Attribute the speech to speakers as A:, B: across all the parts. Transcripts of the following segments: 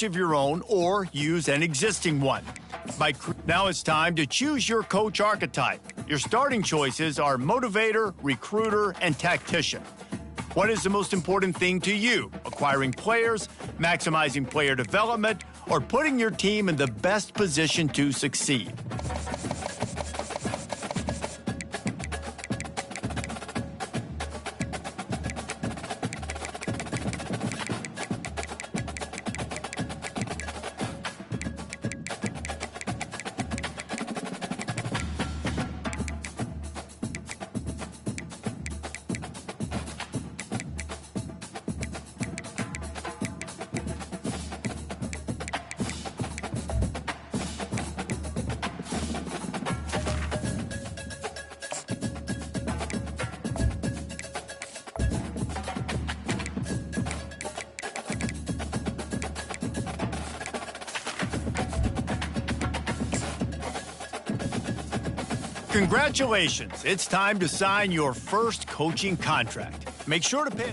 A: of your own or use an existing one. Now it's time to choose your coach archetype. Your starting choices are motivator, recruiter, and tactician. What is the most important thing to you? Acquiring players, maximizing player development, or putting your team in the best position to succeed? Congratulations, it's time to sign your first coaching contract. Make sure to pay.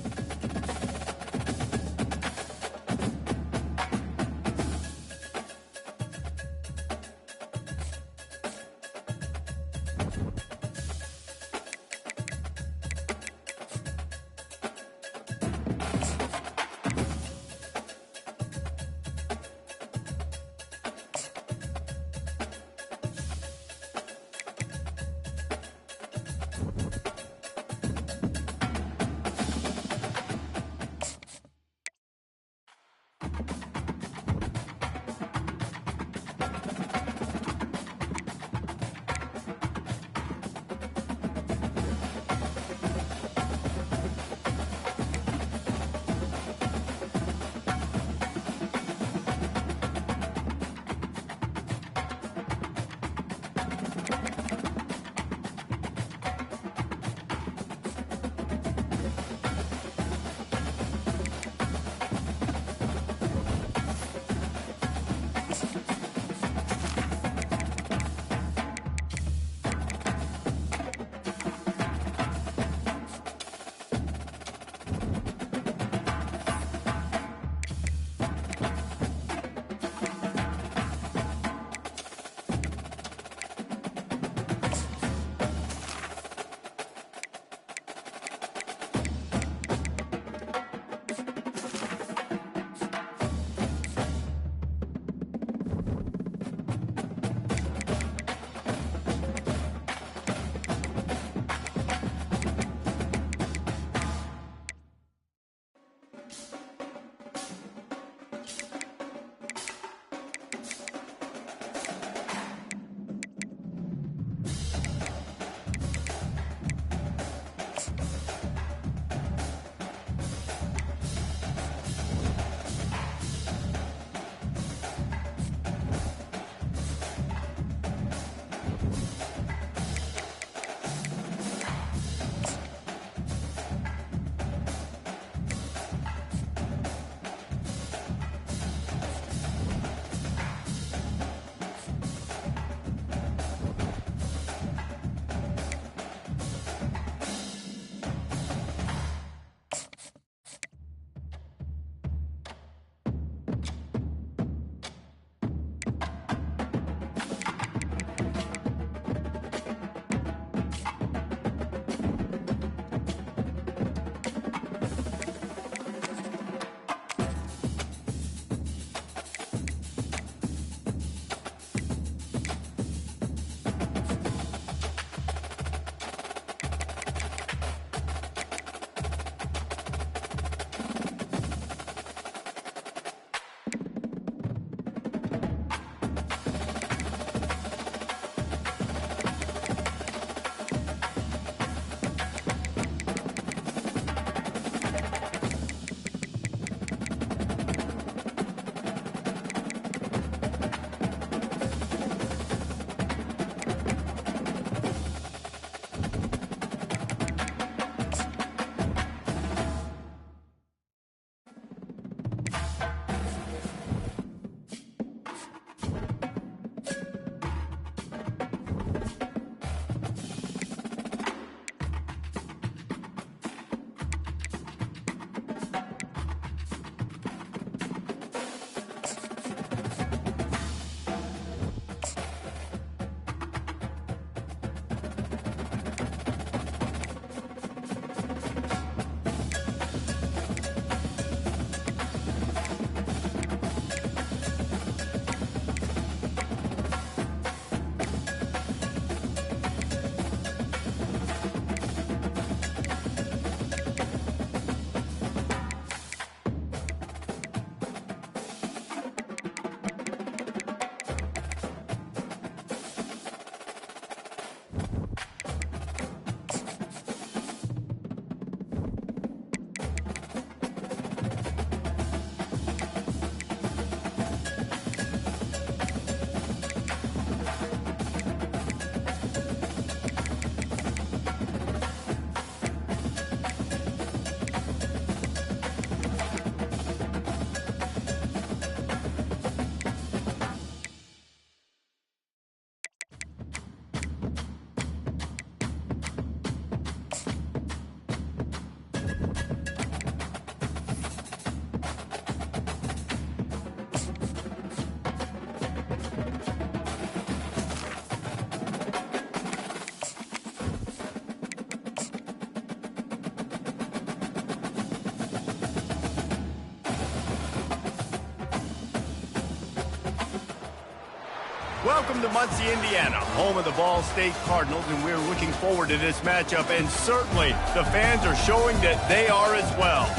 A: Welcome to Muncie, Indiana, home of the Ball State Cardinals, and we're looking forward to this matchup, and certainly the fans are showing that they are as well.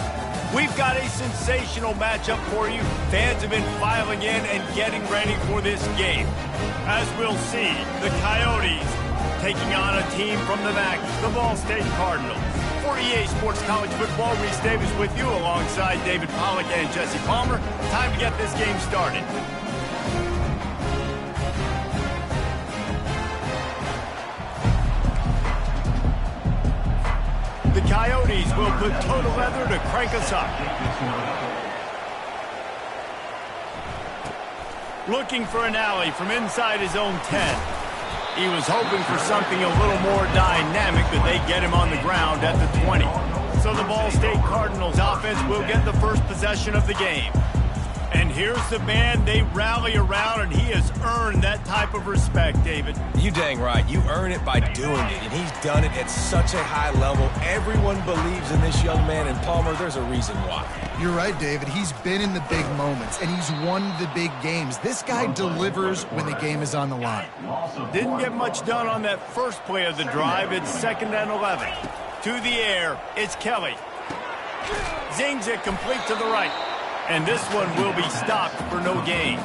A: We've got a sensational matchup for you. Fans have been filing in and getting ready for this game. As we'll see, the Coyotes taking on a team from the MAC, the Ball State Cardinals. For EA Sports College Football, Reese Davis with you alongside David Pollack and Jesse Palmer. Time to get this game started. The Coyotes will put total leather to crank us up. Looking for an alley from inside his own 10. He was hoping for something a little more dynamic, but they get him on the ground at the 20. So the Ball State Cardinals offense will get the first possession of the game. And here's the man they rally around, and he has earned that type of respect, David.
B: You dang right. You earn it by doing it, and he's done it at such a high level. Everyone believes in this young man, and Palmer, there's a reason why.
C: You're right, David. He's been in the big moments, and he's won the big games. This guy delivers when the game is on the line.
A: Didn't get much done on that first play of the drive. It's 2nd and 11. To the air, it's Kelly. Zings it complete to the right. And this one will be stopped for no gain.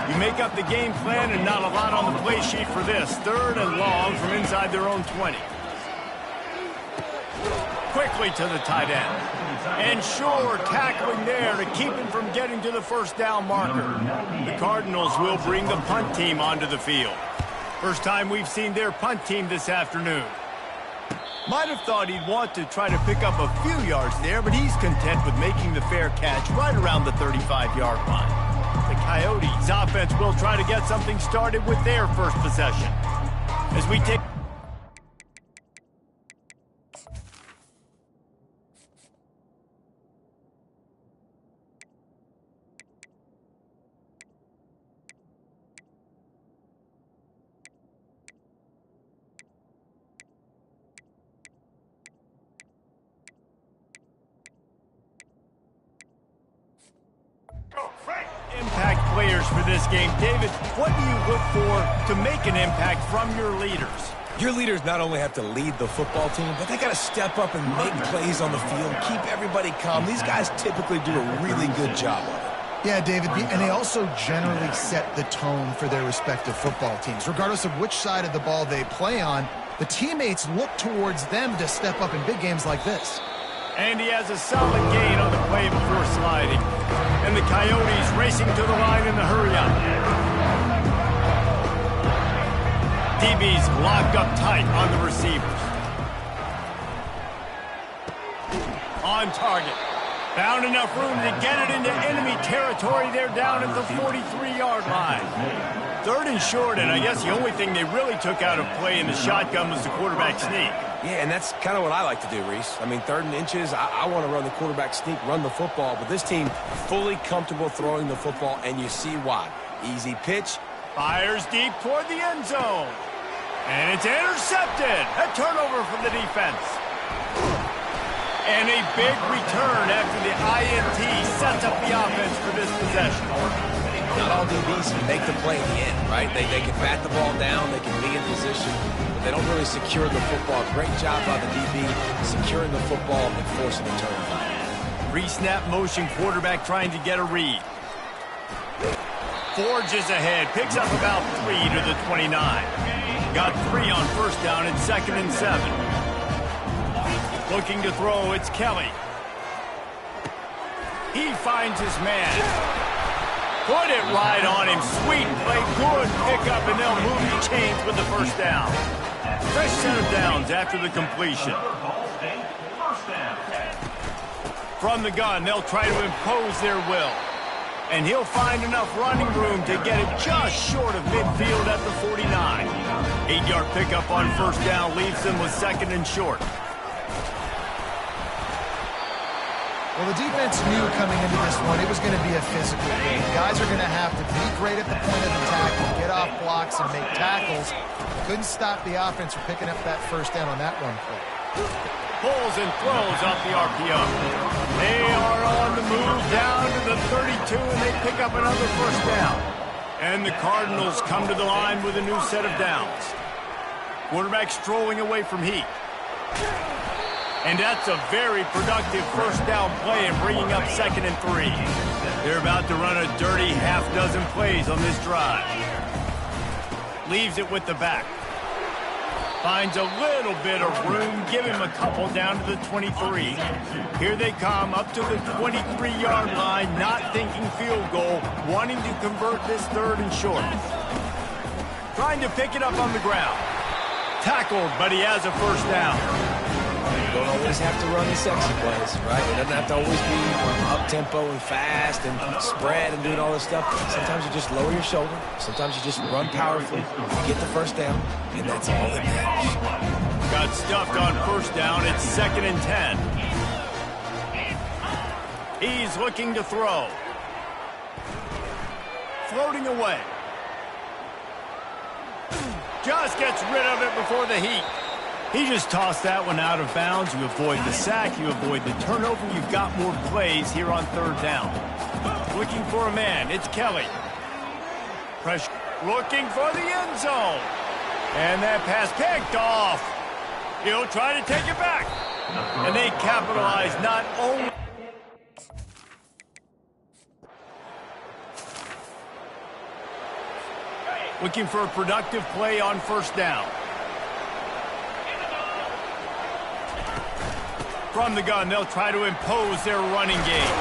A: You make up the game plan and not a lot on the play sheet for this. 3rd and long from inside their own 20. Quickly to the tight end. And sure, tackling there to keep him from getting to the first down marker. The Cardinals will bring the punt team onto the field. First time we've seen their punt team this afternoon. Might have thought he'd want to try to pick up a few yards there, but he's content with making the fair catch right around the 35-yard line. The Coyotes offense will try to get something started with their first possession. As we take... Impact players for this game. David, what do you look for to make an impact from your leaders?
B: Your leaders not only have to lead the football team, but they got to step up and make plays on the field, keep everybody calm. These guys typically do a really good job of it.
C: Yeah, David, and they also generally set the tone for their respective football teams. Regardless of which side of the ball they play on, the teammates look towards them to step up in big games like this.
A: And he has a solid gain on the play before sliding. And the Coyotes racing to the line in the hurry-up. DB's locked up tight on the receivers. On target. Found enough room to get it into enemy territory. They're down at the 43-yard line. 3rd and short, and I guess the only thing they really took out of play in the shotgun was the quarterback sneak.
B: Yeah, and that's kind of what I like to do, Reese. I mean, 3rd and inches, I want to run the quarterback sneak, run the football, but this team fully comfortable throwing the football, and you see why. Easy pitch.
A: Fires deep toward the end zone. And it's intercepted. A turnover from the defense. And a big return after the INT sets up the offense for this possession.
B: Not all DBs can make the play in the end, right? They can bat the ball down, they can be in position, but they don't really secure the football. Great job by the DB securing the football and forcing the turnover.
A: Pre-snap motion quarterback trying to get a read. Forges ahead, picks up about 3 to the 29. Got 3 on first down and 2nd and 7. Looking to throw, it's Kelly. He finds his man. Put it right on him. Sweet play, good pickup, and they'll move the chains with the first down. Fresh set of downs after the completion. From the gun, they'll try to impose their will. And he'll find enough running room to get it just short of midfield at the 49. 8-yard pickup on first down leaves them with 2nd and short.
C: Well, the defense knew coming into this one it was going to be a physical game. Guys are going to have to be great at the point of attack and get off blocks and make tackles. Couldn't stop the offense from picking up that first down on that one play.
A: Pulls and throws off the RPO. They are on the move down to the 32, and they pick up another first down. And the Cardinals come to the line with a new set of downs. Quarterback strolling away from heat. And that's a very productive first down play and bringing up 2nd and 3. They're about to run a dirty half-dozen plays on this drive. Leaves it with the back. Finds a little bit of room, give him a couple down to the 23. Here they come up to the 23-yard line, not thinking field goal, wanting to convert this 3rd and short. Trying to pick it up on the ground. Tackled, but he has a first down.
B: You don't always have to run the sexy plays, right? It doesn't have to always be up-tempo and fast and spread and doing all this stuff. Sometimes you just lower your shoulder. Sometimes you just run powerfully, get the first down, and that's all that matters.
A: Got stuffed on first down. It's 2nd and 10. He's looking to throw. Floating away. Just gets rid of it before the heat. He just tossed that one out of bounds. You avoid the sack, you avoid the turnover. You've got more plays here on 3rd down. Looking for a man. It's Kelly. Pressure. Looking for the end zone. And that pass picked off. He'll try to take it back. And they capitalize not only... Looking for a productive play on first down. From the gun, they'll try to impose their running game.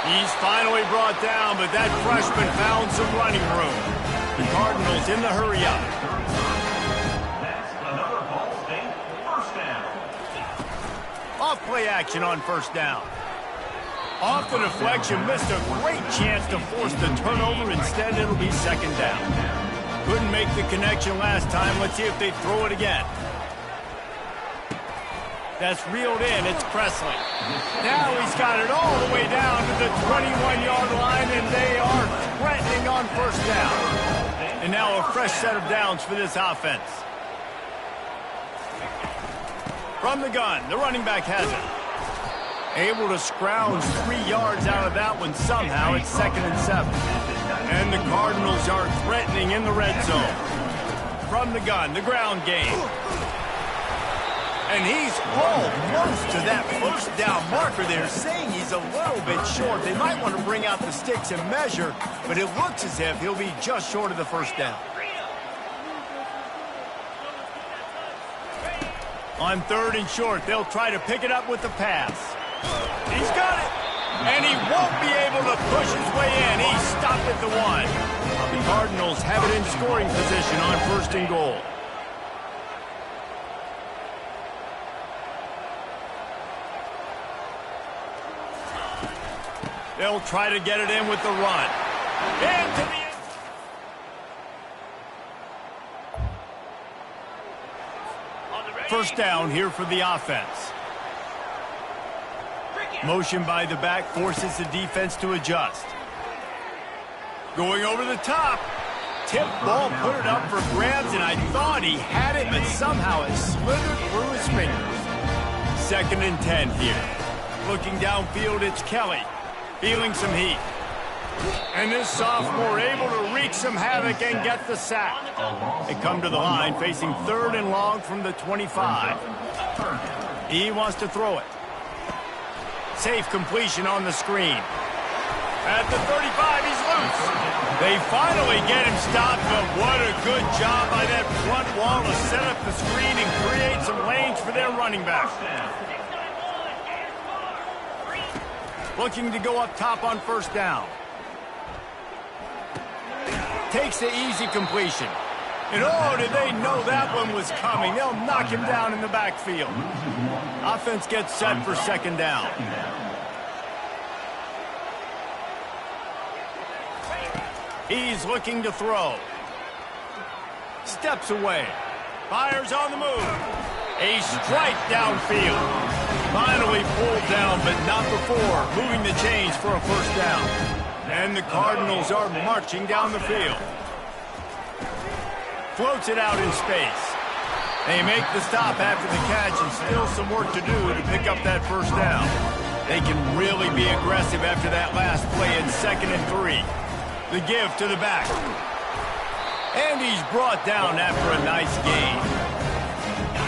A: He's finally brought down, but that freshman found some running room. The Cardinals in the hurry up. Off play action on first down. Off the deflection, missed a great chance to force the turnover. Instead, it'll be 2nd down. Couldn't make the connection last time. Let's see if they throw it again. That's reeled in. It's Presley. Now he's got it all the way down to the 21-yard line, and they are threatening on first down. And now a fresh set of downs for this offense. From the gun, the running back has it. Able to scrounge 3 yards out of that one somehow. It's 2nd and 7. And the Cardinals are threatening in the red zone. From the gun, the ground game. And he's almost to that first down marker. They're saying he's a little bit short. They might want to bring out the sticks and measure, but it looks as if he'll be just short of the first down. On 3rd and short, they'll try to pick it up with the pass. He's got it, and he won't be able to push his way in. He stopped at the 1. The Cardinals have it in scoring position on 1st and goal. They'll try to get it in with the run. Into the end. First down here for the offense. Motion by the back forces the defense to adjust. Going over the top. Tip ball, put it up for grabs, and I thought he had it, but somehow it slithered through his fingers. 2nd and 10 here. Looking downfield, it's Kelly. Feeling some heat. And this sophomore able to wreak some havoc and get the sack. They come to the line facing 3rd and long from the 25. He wants to throw it. Safe completion on the screen. At the 35, he's loose. They finally get him stopped, but what a good job by that front wall to set up the screen and create some lanes for their running back. Looking to go up top on first down. Takes the easy completion. And oh, did they know that one was coming. They'll knock him down in the backfield. Offense gets set for 2nd down. He's looking to throw. Steps away. Fires on the move. A strike downfield. Finally pulled down, but not before. Moving the chains for a first down. And the Cardinals are marching down the field. Floats it out in space. They make the stop after the catch, and still some work to do to pick up that first down. They can really be aggressive after that last play in 2nd and 3. The give to the back. And he's brought down after a nice gain.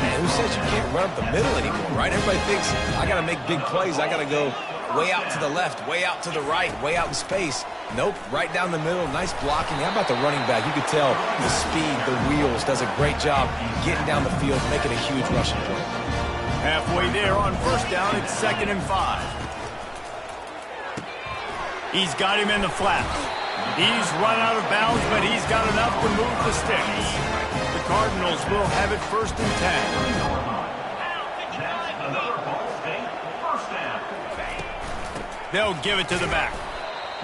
B: Man, who says you can't run up the middle anymore, right? Everybody thinks, I got to make big plays. I got to go way out to the left, way out to the right, way out in space. Nope, right down the middle. Nice blocking. How about the running back? You could tell the speed, the wheels, does a great job getting down the field, making a huge rushing play.
A: Halfway there on first down, it's 2nd and 5. He's got him in the flats. He's run out of bounds, but he's got enough to move the sticks. The Cardinals will have it 1st and 10. They'll give it to the back.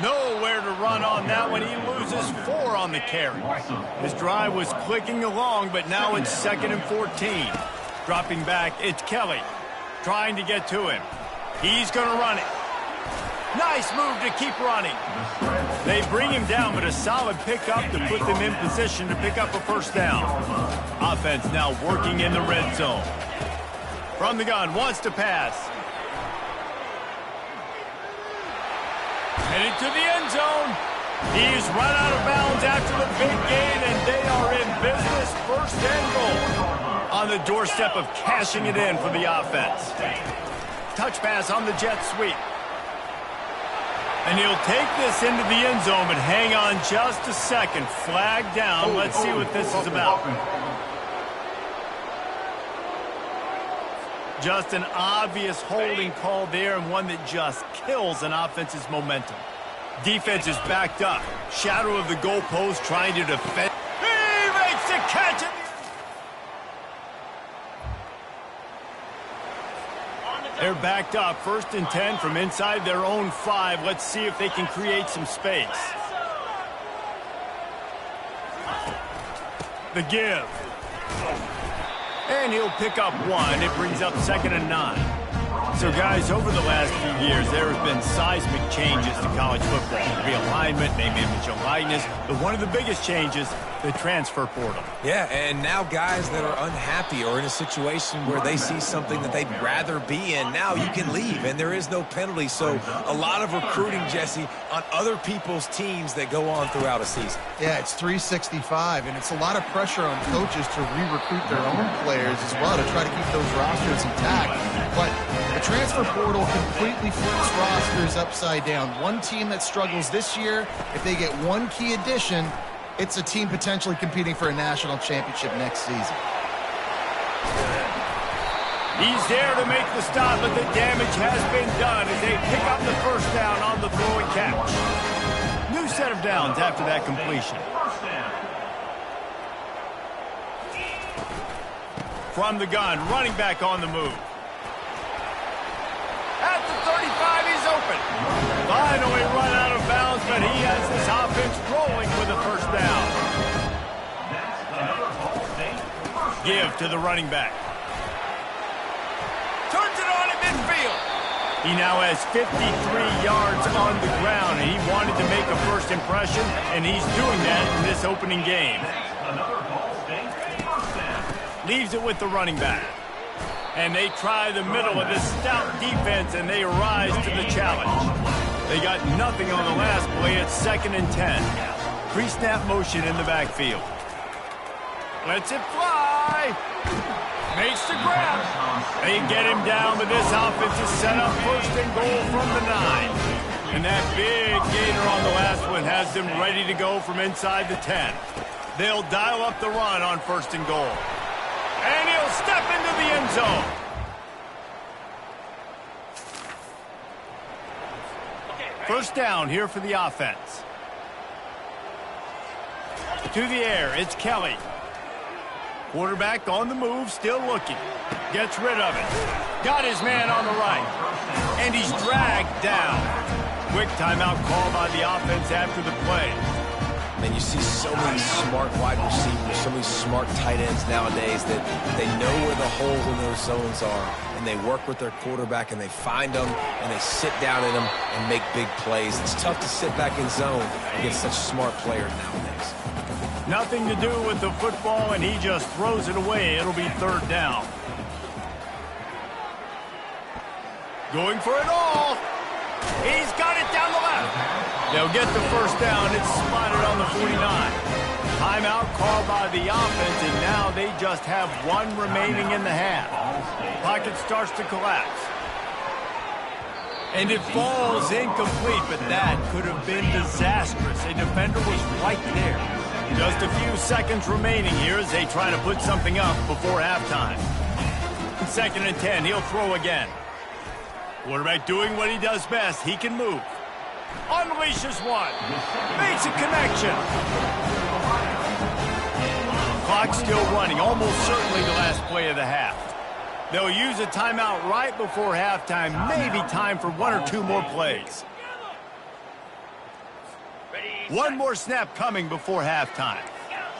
A: Nowhere to run on that one. He loses 4 on the carry. His drive was clicking along, but now it's 2nd and 14. Dropping back, it's Kelly trying to get to him. He's going to run it. Nice move to keep running. They bring him down, but a solid pickup to put them in position to pick up a 1st down. Offense now working in the red zone. From the gun, wants to pass. Headed to the end zone. He's run out of bounds after the big gain, and they are in business. 1st and goal. On the doorstep of cashing it in for the offense. Touch pass on the jet sweep. And he'll take this into the end zone, but hang on just a second. Flag down. Let's see what this is about. Just an obvious holding call there, and one that just kills an offense's momentum. Defense is backed up. Shadow of the goalpost trying to defend. He makes the catch. They're backed up. 1st and 10 from inside their own 5. Let's see if they can create some space. The give. And he'll pick up 1. It brings up 2nd and 9. So, guys, over the last few years, there have been seismic changes to college football. Realignment, name, image, and likeness. But one of the biggest changes, the transfer portal.
B: Yeah, and now guys that are unhappy or in a situation where they see something that they'd rather be in, now you can leave, and there is no penalty. So a lot of recruiting, Jesse, on other people's teams that go on throughout a season.
C: Yeah, it's 365, and it's a lot of pressure on coaches to re-recruit their own players as well to try to keep those rosters intact. But the transfer portal completely flips rosters upside down. One team that struggles this year, if they get one key addition, it's a team potentially competing for a national championship next season.
A: He's there to make the stop, but the damage has been done as they pick up the 1st down on the throw and catch. New set of downs after that completion. From the gun, running back on the move. At the 35, he's open. Finally run out of bounds, but he has this offense rolling with a 1st down. Give to the running back. Turns it on at midfield. He now has 53 yards on the ground, and he wanted to make a 1st impression, and he's doing that in this opening game. Leaves it with the running back. And they try the middle of this stout defense, and they rise to the challenge. They got nothing on the last play. It's 2nd and 10. Pre-snap motion in the backfield. Lets it fly. Makes the grab. They get him down, but this offense is set up 1st and goal from the 9. And that big gainer on the last one has them ready to go from inside the 10. They'll dial up the run on 1st and goal. And he'll step into the end zone. First down here for the offense. To the air, it's Kelly. Quarterback on the move, still looking. Gets rid of it. Got his man on the right. And he's dragged down. Quick timeout call by the offense after the play.
B: And you see so many smart wide receivers, so many smart tight ends nowadays that they know where the holes in those zones are, and they work with their quarterback, and they find them, and they sit down in them and make big plays. It's tough to sit back in zone against such smart players nowadays.
A: Nothing to do with the football, and he just throws it away. It'll be 3rd down. Going for it all. He's got it down the left. They'll get the 1st down. It's spotted on the 49. Timeout called by the offense, and now they just have one remaining in the half. Pocket starts to collapse. And it falls incomplete, but that could have been disastrous. A defender was right there. Just a few seconds remaining here as they try to put something up before halftime. 2nd and 10, he'll throw again. Quarterback doing what he does best. He can move. Unleashes one. Makes a connection. Clock still running, almost certainly the last play of the half. They'll use a timeout right before halftime, maybe time for one or two more plays. One more snap coming before halftime.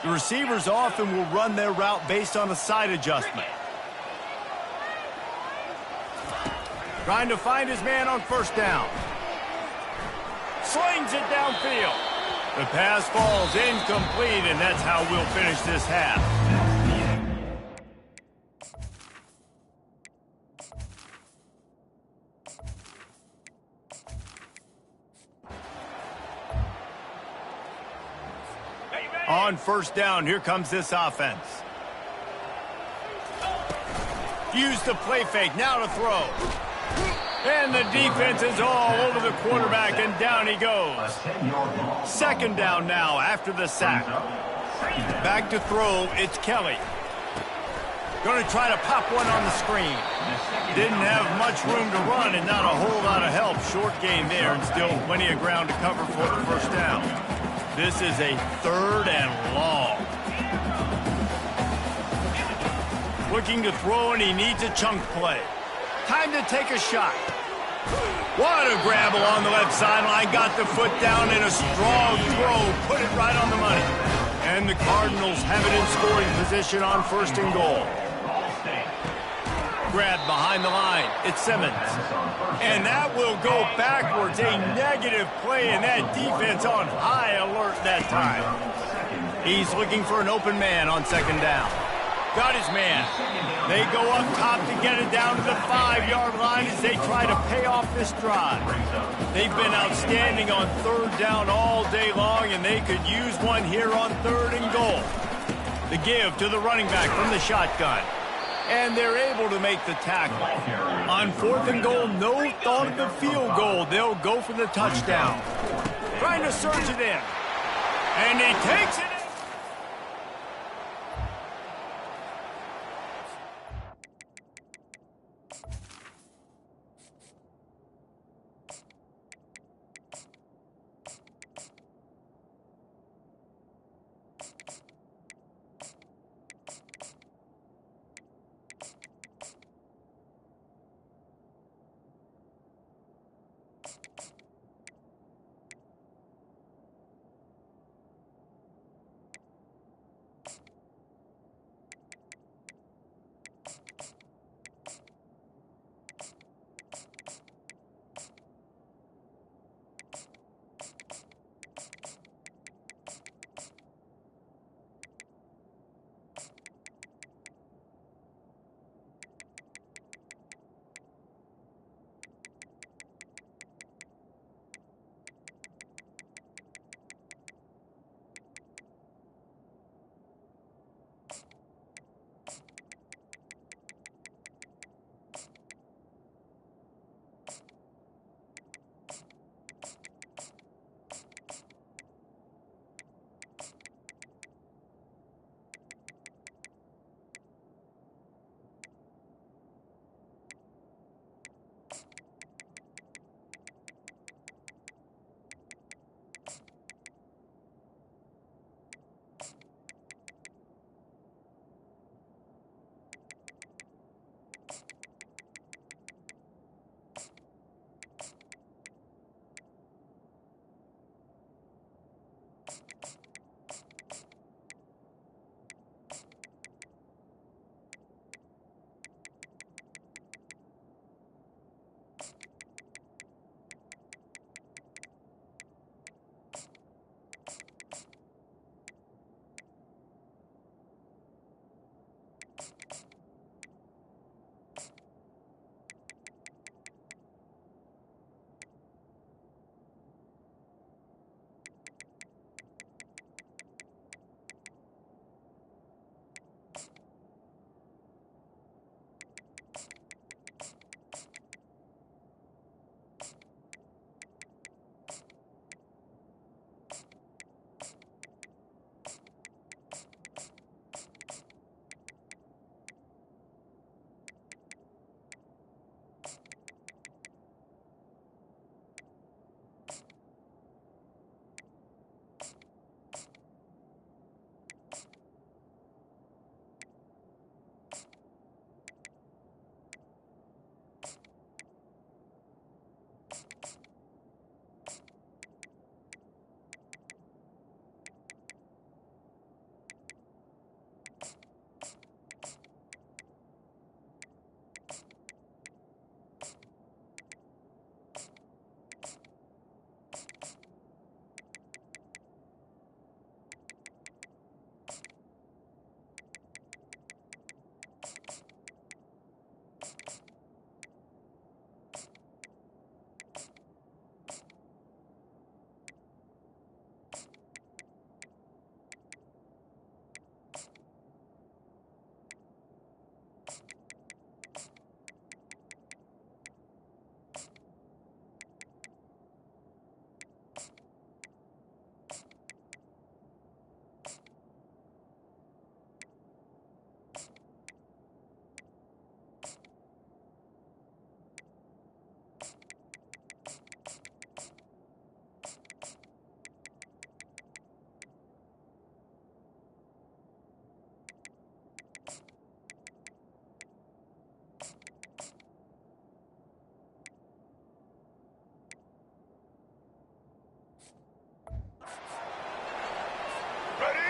A: The receivers often will run their route based on a side adjustment. Trying to find his man on 1st down. Slings it downfield. The pass falls incomplete, and that's how we'll finish this half. On 1st down, here comes this offense. Use the play fake, now to throw. And the defense is all over the quarterback, and down he goes. 2nd down now after the sack. Back to throw, it's Kelly. Going to try to pop one on the screen. Didn't have much room to run and not a whole lot of help. Short gain there and still plenty of ground to cover for the 1st down. This is a 3rd and long. Looking to throw, and he needs a chunk play. Time to take a shot. What a grab along the left sideline. Got the foot down in a strong throw. Put it right on the money. And the Cardinals have it in scoring position on 1st and goal. Grab behind the line. It's Simmons. And that will go backwards. A negative play, and that defense on high alert that time. He's looking for an open man on 2nd down. Got his man. They go up top to get it down to the 5-yard line as they try to pay off this drive. They've been outstanding on 3rd down all day long, and they could use one here on 3rd and goal. The give to the running back from the shotgun. And they're able to make the tackle. On 4th and goal, no thought of the field goal. They'll go for the touchdown. Trying to surge it in. And he takes it in.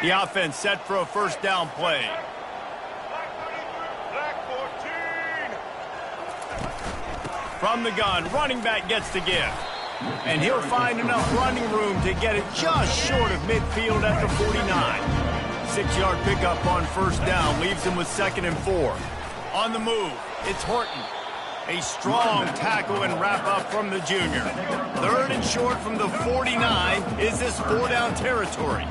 A: The offense set for a first down play. From the gun, running back gets the give. And he'll find enough running room to get it just short of midfield at the 49. 6-yard pickup on first down leaves him with 2nd and 4. On the move, it's Horton. A strong tackle and wrap-up from the junior. 3rd and short from the 49 is this 4-down territory.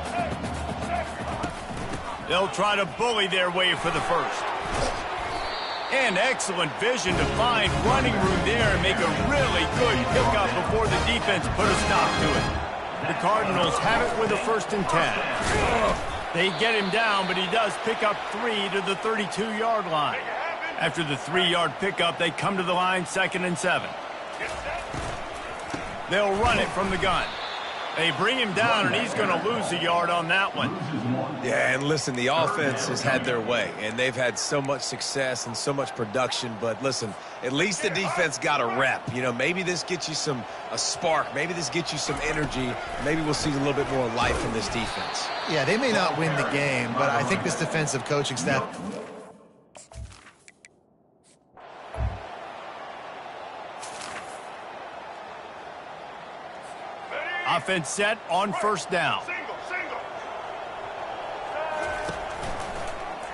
A: They'll try to bully their way for the first. And excellent vision to find running room there and make a really good pickup before the defense put a stop to it. The Cardinals have it with a 1st and 10. They get him down, but he does pick up 3 to the 32-yard line. After the 3-yard pickup, they come to the line 2nd and 7. They'll run it from the gun. They bring him down, and he's going to lose a yard on that one.
B: Yeah, and listen, the offense has had their way, and they've had so much success and so much production. But listen, at least the defense got a rep. You know, maybe this gets you a spark. Maybe this gets you some energy. Maybe we'll see a little bit more life from this defense.
C: Yeah, they may not win the game, but I think this defensive coaching staff...
A: Offense set on first down.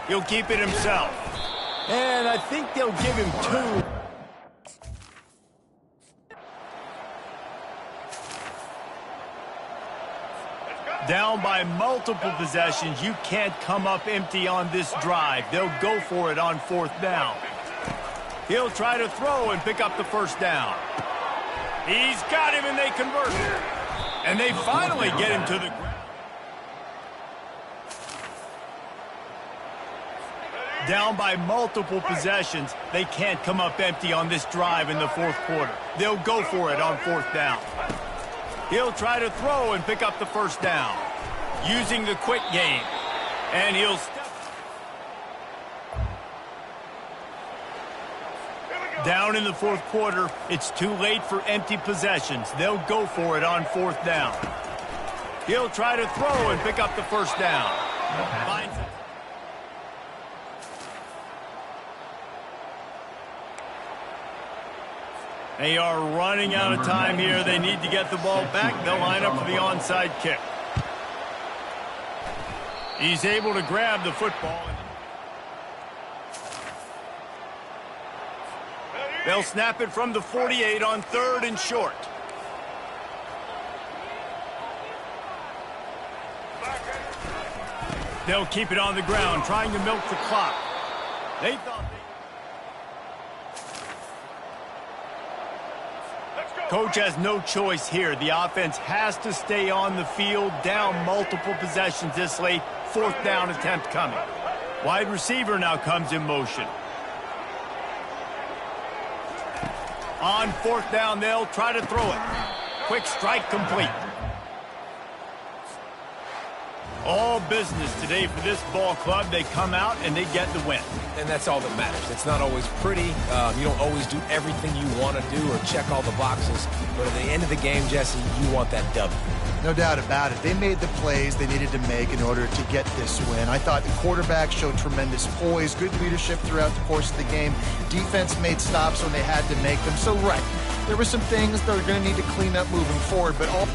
A: He'll keep it himself. And I think they'll give him 2. Down by multiple possessions. You can't come up empty on this drive. They'll go for it on 4th down. He'll try to throw and pick up the first down. He's got him, and they convert. And they finally get him to the ground. Down by multiple possessions. They can't come up empty on this drive in the 4th quarter. They'll go for it on 4th down. He'll try to throw and pick up the first down. Using the quick game. And he'll step. Down in the 4th quarter, it's too late for empty possessions. They'll go for it on 4th down. He'll try to throw and pick up the first down. Finds it. They are running out of time here. They need to get the ball back. They'll line up for the onside kick. He's able to grab the football. They'll snap it from the 48 on 3rd and short. They'll keep it on the ground, trying to milk the clock. They thought Coach has no choice here. The offense has to stay on the field, down multiple possessions this late. 4th down attempt coming. Wide receiver now comes in motion. On 4th down, they'll try to throw it. Quick strike complete. All business today for this ball club. They come out and they get the win.
B: And that's all that matters. It's not always pretty. You don't always do everything you want to do or check all the boxes. But at the end of the game, Jesse, you want that W.
C: No doubt about it. They made the plays they needed to make in order to get this win. I thought the quarterback showed tremendous poise, good leadership throughout the course of the game. Defense made stops when they had to make them. So, right, there were some things they're going to need to clean up moving forward, but all...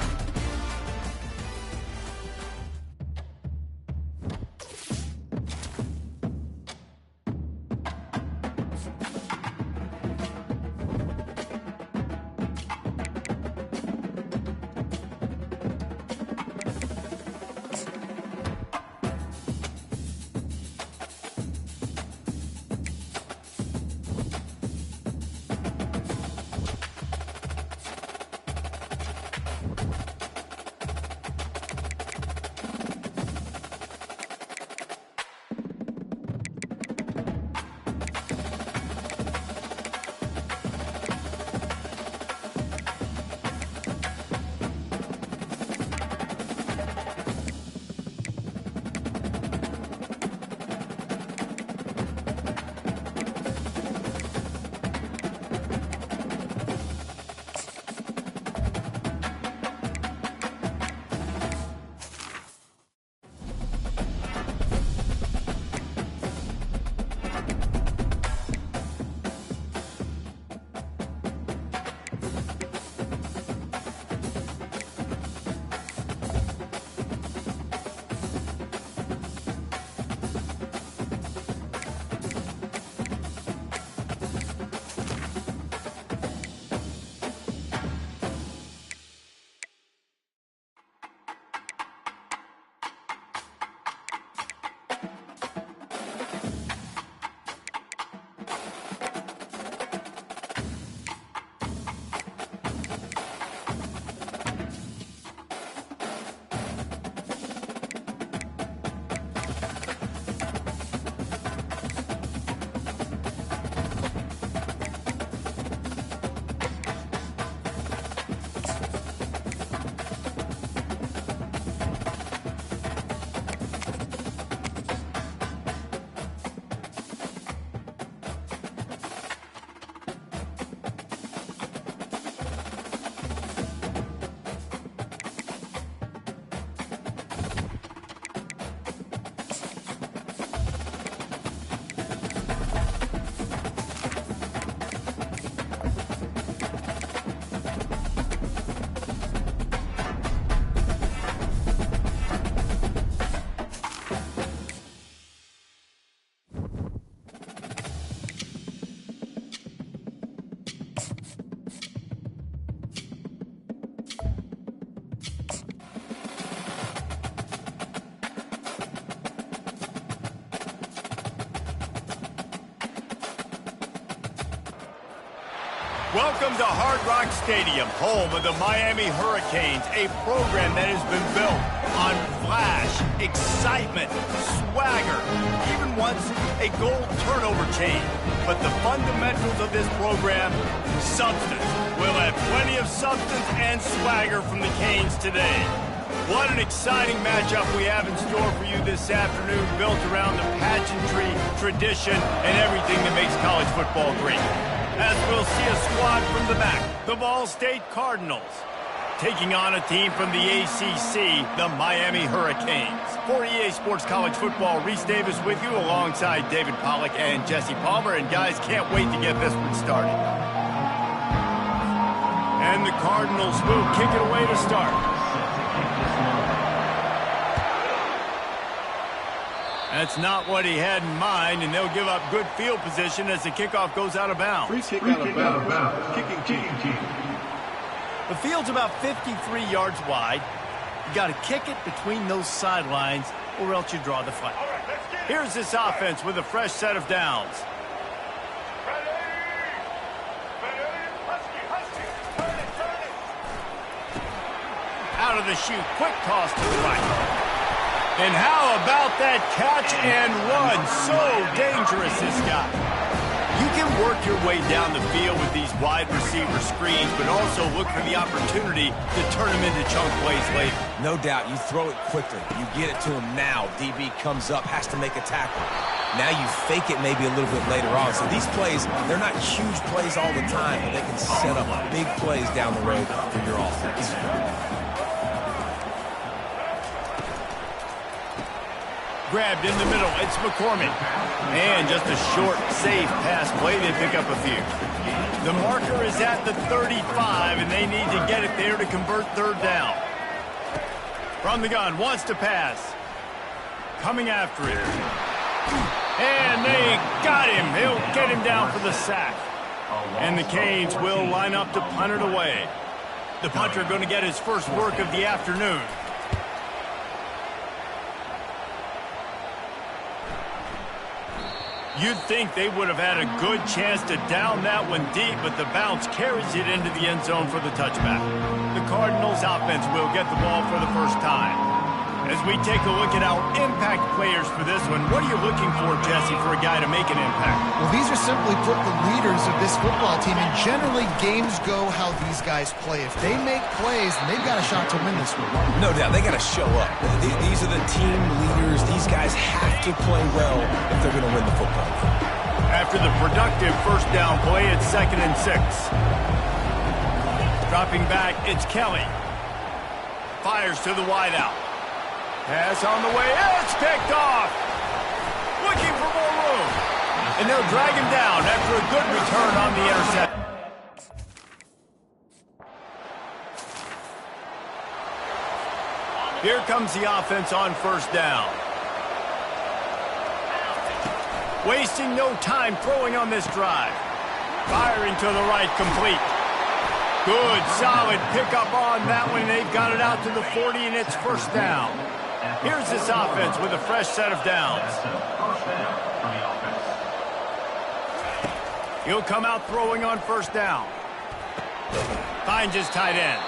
A: Welcome to Hard Rock Stadium, home of the Miami Hurricanes, a program that has been built on flash, excitement, swagger, even once a goal turnover chain. But the fundamentals of this program, substance. We'll have plenty of substance and swagger from the Canes today. What an exciting matchup we have in store for you this afternoon, built around the pageantry, tradition, and everything that makes college football great. As we'll see a squad from the back, the Ball State Cardinals, taking on a team from the ACC, the Miami Hurricanes. For EA Sports College Football, Reese Davis with you alongside David Pollack and Jesse Palmer. And guys, can't wait to get this one started. And the Cardinals will kick it away to start. That's not what he had in mind, and they'll give up good field position as the kickoff goes out of bounds.
D: Free kick out of bounds. Kicking team.
A: The field's about 53 yards wide. You got to kick it between those sidelines, or else you draw the flag. Here's this offense with a fresh set of downs. Out of the chute, quick toss to the right. And how about that catch and run? So dangerous, this guy. You can work your way down the field with these wide receiver screens, but also look for the opportunity to turn them into chunk plays later.
B: No doubt, you throw it quickly. You get it to him now. DB comes up, has to make a tackle. Now you fake it maybe a little bit later on. So these plays, they're not huge plays all the time, but they can set up big plays down the road for your offense.
A: Grabbed in the middle, it's McCormick. And just a short, safe pass play, they pick up a few. The marker is at the 35, and they need to get it there to convert third down. From the gun, wants to pass. Coming after it. And they got him. He'll get him down for the sack. And the Canes will line up to punt it away. The punter going to get his first work of the afternoon. You'd think they would have had a good chance to down that one deep, but the bounce carries it into the end zone for the touchback. The Cardinals offense will get the ball for the first time. As we take a look at our impact players for this one, what are you looking for, Jesse, for a guy to make an impact?
C: Well, these are simply put the leaders of this football team, and generally games go how these guys play. If they make plays, then they've got a shot to win this one.
B: No doubt, they got to show up. These are the team leaders. These guys have to play well if they're going to win the football game.
A: After the productive first down play, it's 2nd and 6. Dropping back, it's Kelly. Fires to the wideout. Pass on the way, it's picked off. Looking for more room. And they'll drag him down after a good return on the interception. Here comes the offense on first down. Wasting no time throwing on this drive. Firing to the right, complete. Good, solid pickup on that one. They've got it out to the 40, and it's first down. Here's this offense with a fresh set of downs. He'll come out throwing on first down. Finds his tight end.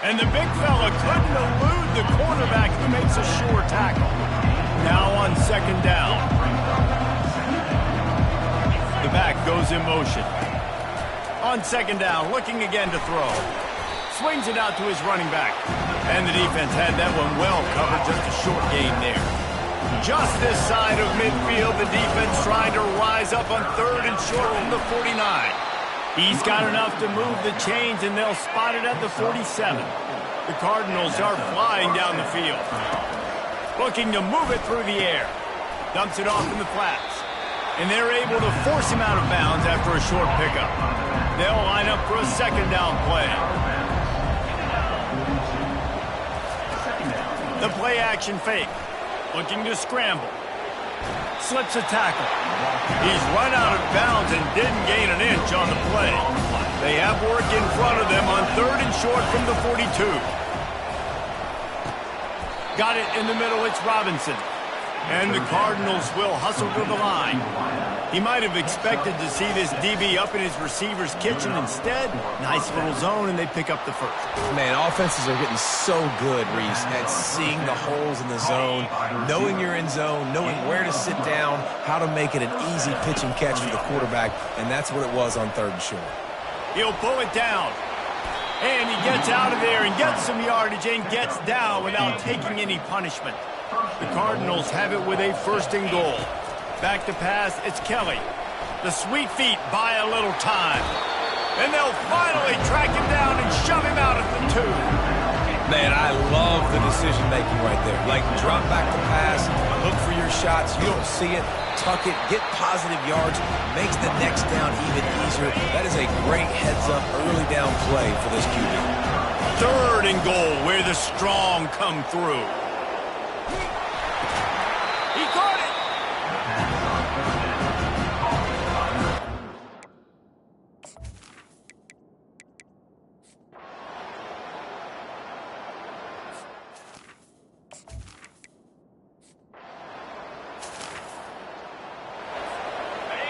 A: And the big fella couldn't elude the quarterback who makes a sure tackle. Now on second down. The back goes in motion. On second down, looking again to throw. Swings it out to his running back. And the defense had that one well covered, just a short gain there. Just this side of midfield, the defense trying to rise up on third and short from the 49. He's got enough to move the chains, and they'll spot it at the 47. The Cardinals are flying down the field. Looking to move it through the air. Dumps it off in the flats. And they're able to force him out of bounds after a short pickup. They'll line up for a second down play. The play action fake. Looking to scramble. Slips a tackle. He's run out of bounds and didn't gain an inch on the play. They have work in front of them on third and short from the 42. Got it in the middle, it's Robinson. And the Cardinals will hustle to the line. He might have expected to see this DB up in his receiver's kitchen. Instead, nice little zone, and they pick up the first.
B: Man, offenses are getting so good, Reese, at seeing the holes in the zone, knowing you're in zone, knowing where to sit down, how to make it an easy pitch and catch for the quarterback, and that's what it was on 3rd and short.
A: He'll pull it down. And he gets out of there and gets some yardage and gets down without taking any punishment. The Cardinals have it with a 1st and goal. Back to pass, it's Kelly. The sweet feet buy a little time. And they'll finally track him down and shove him out at the 2.
B: Man, I love the decision-making right there. Like, drop back the pass, look for your shots. You don't see it, tuck it, get positive yards, makes the next down even easier. That is a great heads-up early down play for this QB.
A: 3rd and goal, where the strong come through. He caught it!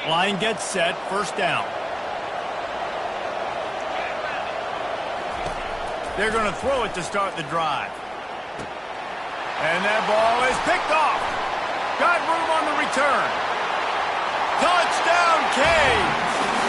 A: Line gets set, 1st down. They're going to throw it to start the drive. And that ball is picked off. Got room on the return. Touchdown, Canes!